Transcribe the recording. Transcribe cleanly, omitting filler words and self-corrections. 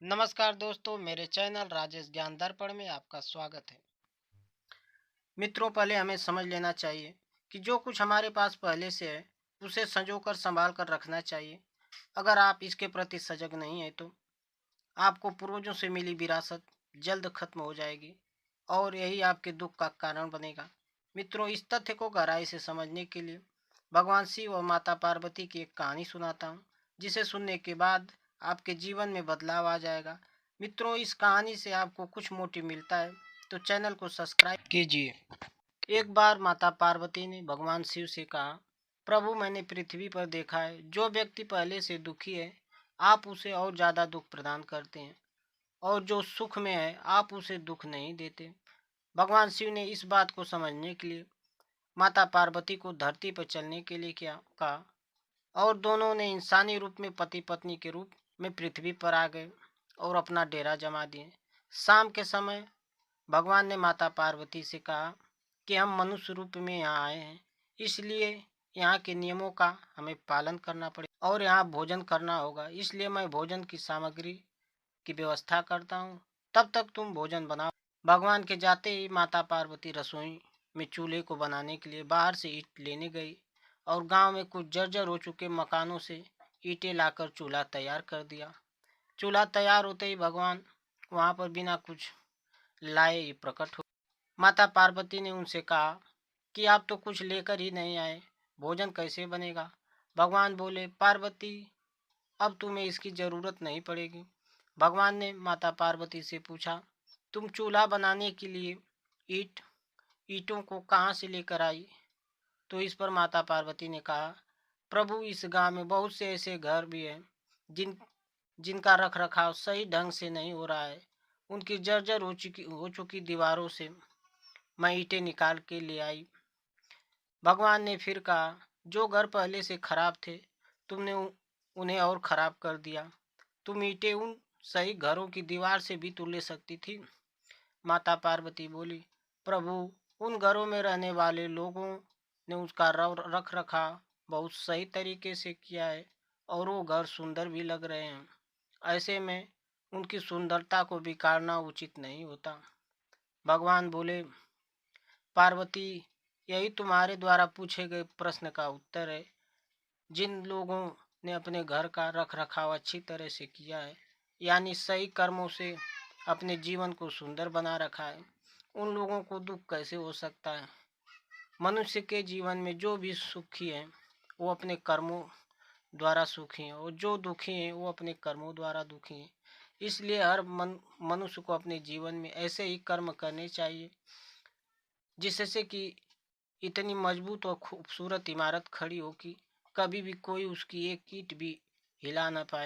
नमस्कार दोस्तों, मेरे चैनल राजेश ज्ञान दर्पण में आपका स्वागत है। मित्रों, पहले हमें समझ लेना चाहिए कि जो कुछ हमारे पास पहले से है उसे संजोकर संभाल कर रखना चाहिए। अगर आप इसके प्रति सजग नहीं है तो आपको पूर्वजों से मिली विरासत जल्द खत्म हो जाएगी और यही आपके दुख का कारण बनेगा। मित्रों, इस तथ्य को गहराई से समझने के लिए भगवान शिव और माता पार्वती की एक कहानी सुनाता हूँ, जिसे सुनने के बाद आपके जीवन में बदलाव आ जाएगा। मित्रों, इस कहानी से आपको कुछ मोटिव मिलता है तो चैनल को सब्सक्राइब कीजिए। एक बार माता पार्वती ने भगवान शिव से कहा, प्रभु, मैंने पृथ्वी पर देखा है जो व्यक्ति पहले से दुखी है आप उसे और ज्यादा दुख प्रदान करते हैं, और जो सुख में है आप उसे दुख नहीं देते। भगवान शिव ने इस बात को समझने के लिए माता पार्वती को धरती पर चलने के लिए क्या कहा, और दोनों ने इंसानी रूप में पति पत्नी के रूप में पृथ्वी पर आ गए और अपना डेरा जमा दिए। शाम के समय भगवान ने माता पार्वती से कहा कि हम मनुष्य रूप में यहाँ आए हैं, इसलिए यहाँ के नियमों का हमें पालन करना पड़ेगा और यहाँ भोजन करना होगा। इसलिए मैं भोजन की सामग्री की व्यवस्था करता हूँ, तब तक तुम भोजन बनाओ। भगवान के जाते ही माता पार्वती रसोई में चूल्हे को बनाने के लिए बाहर से ईंट लेने गई और गांव में कुछ जर्जर हो चुके मकानों से ईंटें लाकर चूल्हा तैयार कर दिया। चूल्हा तैयार होते ही भगवान वहां पर बिना कुछ लाए ही प्रकट हो। माता पार्वती ने उनसे कहा कि आप तो कुछ लेकर ही नहीं आए, भोजन कैसे बनेगा। भगवान बोले, पार्वती, अब तुम्हें इसकी जरूरत नहीं पड़ेगी। भगवान ने माता पार्वती से पूछा, तुम चूल्हा बनाने के लिए ईंट ईंटों को कहाँ से लेकर आई। तो इस पर माता पार्वती ने कहा, प्रभु, इस गांव में बहुत से ऐसे घर भी हैं जिनका रख रखाव सही ढंग से नहीं हो रहा है। उनकी जर्जर हो चुकी दीवारों से मैं ईंटें निकाल के ले आई। भगवान ने फिर कहा, जो घर पहले से खराब थे तुमने उन्हें और खराब कर दिया। तुम ईंटें उन सही घरों की दीवार से भी तो ले सकती थी। माता पार्वती बोली, प्रभु, उन घरों में रहने वाले लोगों ने उसका रख रखाव बहुत सही तरीके से किया है और वो घर सुंदर भी लग रहे हैं। ऐसे में उनकी सुंदरता को बिगाड़ना उचित नहीं होता। भगवान बोले, पार्वती, यही तुम्हारे द्वारा पूछे गए प्रश्न का उत्तर है। जिन लोगों ने अपने घर का रख रखाव अच्छी तरह से किया है, यानी सही कर्मों से अपने जीवन को सुंदर बना रखा है, उन लोगों को दुख कैसे हो सकता है। मनुष्य के जीवन में जो भी सुखी है वो अपने कर्मों द्वारा सुखी है, और जो दुखी है वो अपने कर्मों द्वारा दुखी है। इसलिए हर मनुष्य को अपने जीवन में ऐसे ही कर्म करने चाहिए जिससे कि इतनी मजबूत और खूबसूरत इमारत खड़ी हो कि कभी भी कोई उसकी एक ईंट भी हिला ना पाए।